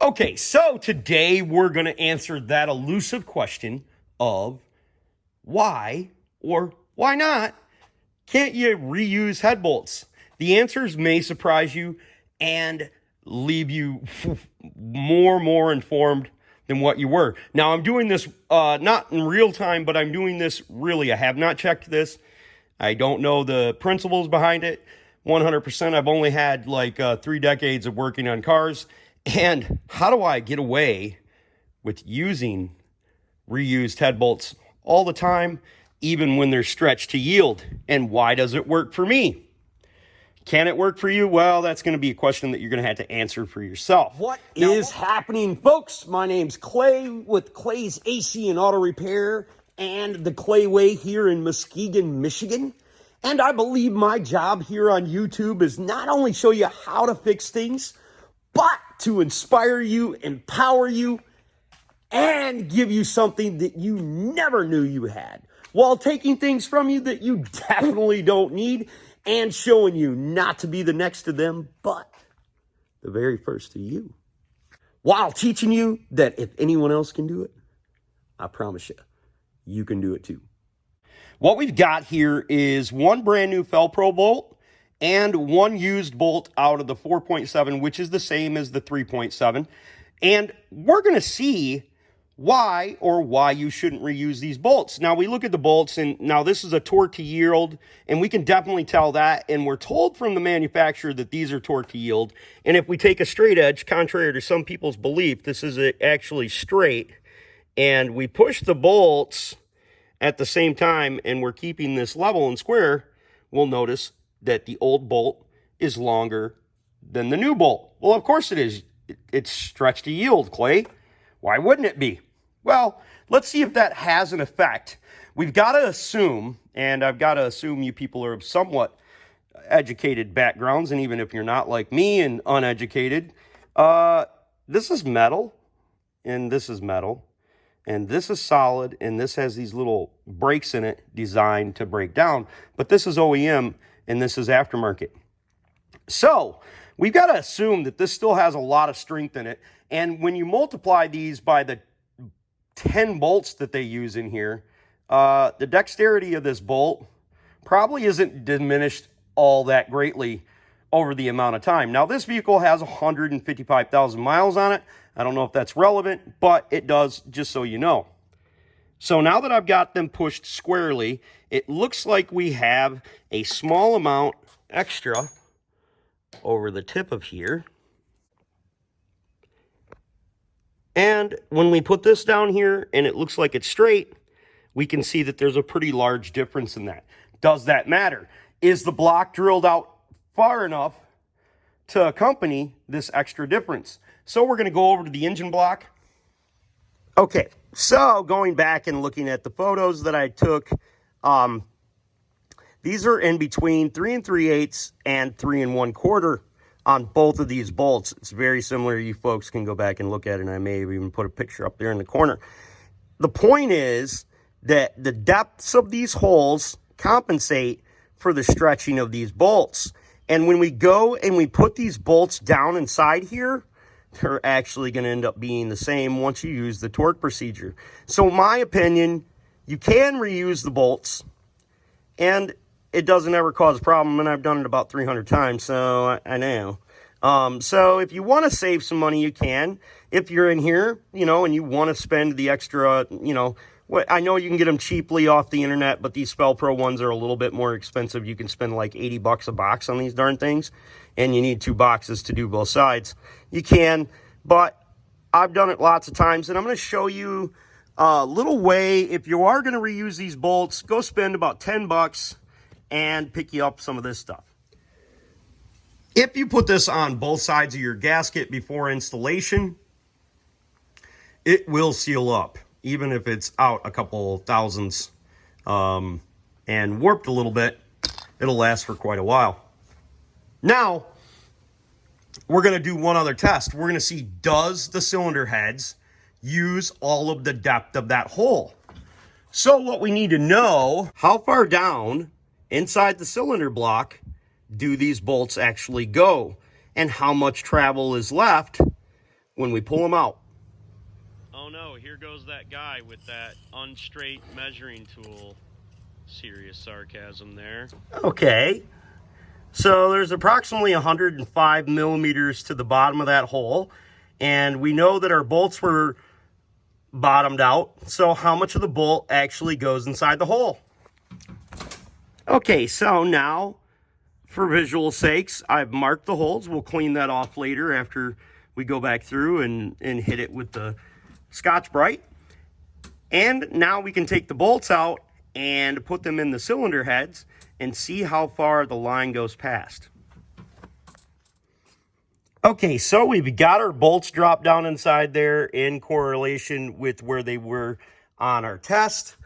Okay, so today we're going to answer that elusive question of why or why not can't you reuse head bolts? The answers may surprise you and leave you more informed than what you were. Now, I'm doing this not in real time, but I'm doing this really. I have not checked this. I don't know the principles behind it 100%. I've only had like 3 decades of working on cars. And how do I get away with using reused head bolts all the time, even when they're stretched to yield? And why does it work for me? Can it work for you? Well, that's going to be a question that you're going to have to answer for yourself. What is happening, folks? My name's Clay with Clay's AC and Auto Repair and the Clay Way here in Muskegon, Michigan. And I believe my job here on YouTube is not only show you how to fix things, but to inspire you, empower you, and give you something that you never knew you had, while taking things from you that you definitely don't need and showing you not to be the next to them, but the very first to you, while teaching you that if anyone else can do it, I promise you can do it too. What we've got here is one brand new Fel-Pro bolt and one used bolt out of the 4.7, which is the same as the 3.7. And we're going to see why you shouldn't reuse these bolts. Now, we look at the bolts, and now this is a torque to yield, and we can definitely tell that. And we're told from the manufacturer that these are torque to yield. And if we take a straight edge, contrary to some people's belief, this is actually straight. And we push the bolts at the same time, and we're keeping this level and square, we'll notice that the old bolt is longer than the new bolt. Well, of course it is. It's stretched to yield, Clay. Why wouldn't it be? Well, let's see if that has an effect. We've got to assume, and I've got to assume you people are of somewhat educated backgrounds, and even if you're not like me and uneducated, this is metal, and this is metal, and this is solid, and this has these little brakes in it designed to break down. But this is OEM, and this is aftermarket. So we've got to assume that this still has a lot of strength in it. And when you multiply these by the 10 bolts that they use in here, the dexterity of this bolt probably isn't diminished all that greatly over the amount of time. Now, this vehicle has 155,000 miles on it. I don't know if that's relevant, but it does, just so you know. So now that I've got them pushed squarely, it looks like we have a small amount extra over the tip of here. And when we put this down here and it looks like it's straight, we can see that there's a pretty large difference in that. Does that matter? Is the block drilled out far enough to accompany this extra difference? So we're going to go over to the engine block. Okay, so going back and looking at the photos that I took, these are in between 3 3/8 and 3 1/4 on both of these bolts. It's very similar. You folks can go back and look at it, and I may have even put a picture up there in the corner. The point is that the depths of these holes compensate for the stretching of these bolts. And when we go and we put these bolts down inside here, they're actually going to end up being the same once you use the torque procedure. So in my opinion, you can reuse the bolts, and it doesn't ever cause a problem, and I've done it about 300 times, so I know. So if you want to save some money, you can. If you're in here, and you want to spend the extra, I know you can get them cheaply off the internet, but these Fel-Pro ones are a little bit more expensive. You can spend like $80 a box on these darn things, and you need 2 boxes to do both sides. You can, but I've done it lots of times, and I'm going to show you a little way. If you are going to reuse these bolts, go spend about $10 and pick you up some of this stuff. If you put this on both sides of your gasket before installation, it will seal up, even if it's out a couple thousandths and warped a little bit. It'll last for quite a while. Now, we're going to do one other test. We're going to see, does the cylinder heads use all of the depth of that hole? So what we need to know, how far down inside the cylinder block do these bolts actually go, and how much travel is left when we pull them out. Oh no, here goes that guy with that unstraight measuring tool. Serious sarcasm there. Okay, so there's approximately 105 millimeters to the bottom of that hole, and we know that our bolts were bottomed out, so how much of the bolt actually goes inside the hole? Okay, so now, for visual sakes, I've marked the holes. We'll clean that off later after we go back through and hit it with the Scotch-Brite. And now we can take the bolts out and put them in the cylinder heads and see how far the line goes past. Okay, so we've got our bolts dropped down inside there in correlation with where they were on our test.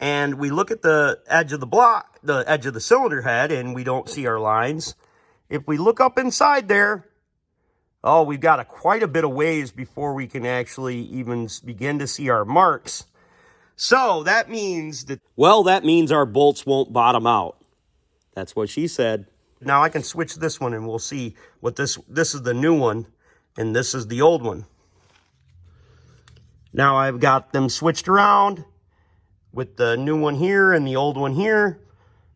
And we look at the edge of the block, the edge of the cylinder head, and we don't see our lines. If we look up inside there, oh, we've got quite a bit of ways before we can actually even begin to see our marks. So that means that, well, that means our bolts won't bottom out. That's what she said. Now I can switch this one and we'll see what this is the new one and this is the old one. Now I've got them switched around with the new one here and the old one here.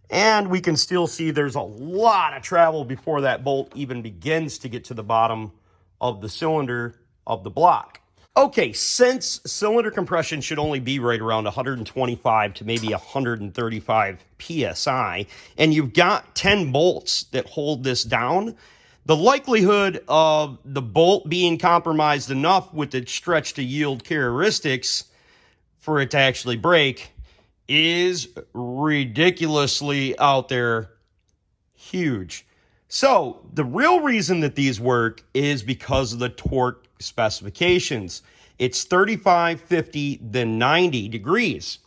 And we can still see there's a lot of travel before that bolt even begins to get to the bottom of the cylinder of the block. Okay, since cylinder compression should only be right around 125 to maybe 135 PSI, and you've got 10 bolts that hold this down, the likelihood of the bolt being compromised enough with its stretch to yield characteristics for it to actually break is ridiculously out there huge. So the real reason that these work is because of the torque specifications. It's 35, 50, then 90 degrees.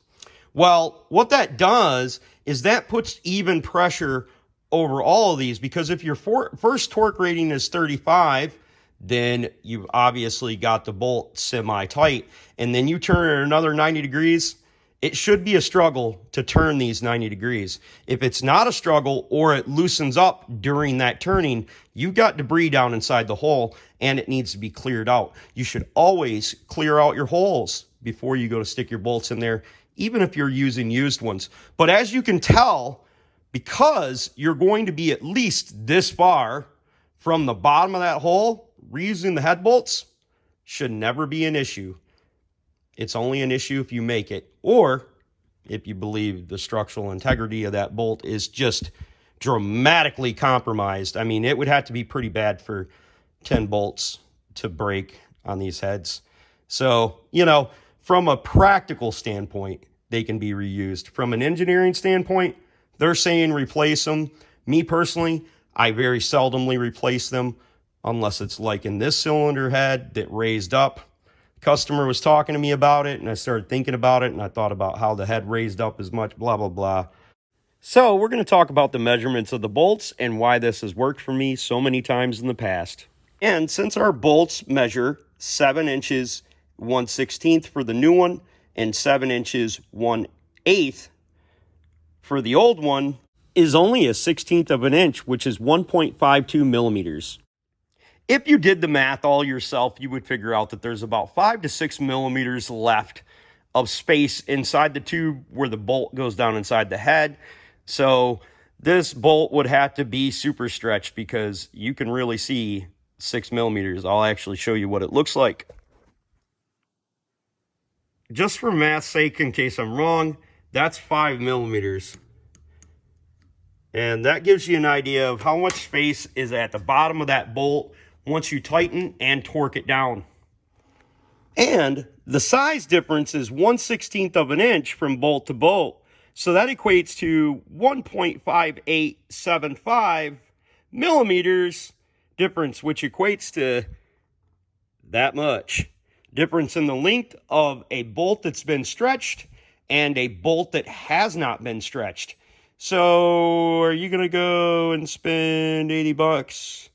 Well, what that does is that puts even pressure over all of these, because if your first torque rating is 35, then you've obviously got the bolt semi-tight, and then you turn it another 90 degrees, it should be a struggle to turn these 90 degrees. If it's not a struggle or it loosens up during that turning, you've got debris down inside the hole and it needs to be cleared out. You should always clear out your holes before you go to stick your bolts in there, even if you're using used ones. But as you can tell, because you're going to be at least this far from the bottom of that hole, reusing the head bolts should never be an issue. It's only an issue if you make it, or if you believe the structural integrity of that bolt is just dramatically compromised. I mean, it would have to be pretty bad for 10 bolts to break on these heads. So, you know, from a practical standpoint, they can be reused. From an engineering standpoint, they're saying replace them. Me personally, I very seldomly replace them unless it's like in this cylinder head that raised up. Customer was talking to me about it, and I started thinking about it, and I thought about how the head raised up as much, blah, blah, blah. So we're going to talk about the measurements of the bolts and why this has worked for me so many times in the past. And since our bolts measure 7 inches 1/16 for the new one and 7 inches 1/8 for the old one, is only a 1/16 of an inch, which is 1.52 millimeters. If you did the math all yourself, you would figure out that there's about 5 to 6 millimeters left of space inside the tube where the bolt goes down inside the head. So this bolt would have to be super stretched because you can really see 6 millimeters. I'll actually show you what it looks like. Just for math's sake, in case I'm wrong, that's 5 millimeters. And that gives you an idea of how much space is at the bottom of that bolt once you tighten and torque it down. And the size difference is 1/16 of an inch from bolt to bolt. So that equates to 1.5875 millimeters difference, which equates to that much. Difference in the length of a bolt that's been stretched and a bolt that has not been stretched. So are you going to go and spend 80 bucks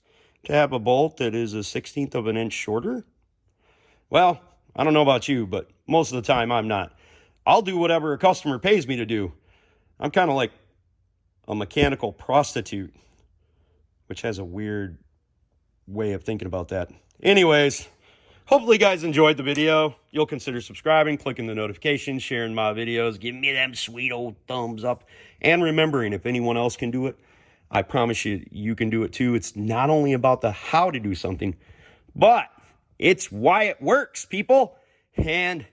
to have a bolt that is a 1/16 of an inch shorter? Well, I don't know about you, but most of the time I'm not. I'll do whatever a customer pays me to do. I'm kind of like a mechanical prostitute, which has a weird way of thinking about that. Anyways, Hopefully you guys enjoyed the video. You'll consider subscribing, clicking the notifications, sharing my videos, giving me them sweet old thumbs up, and remembering if anyone else can do it, I promise you, you can do it too. It's not only about the how to do something, but it's why it works, people. And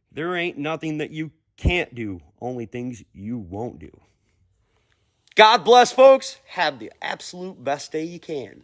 there ain't nothing that you can't do, only things you won't do. God bless, folks. Have the absolute best day you can.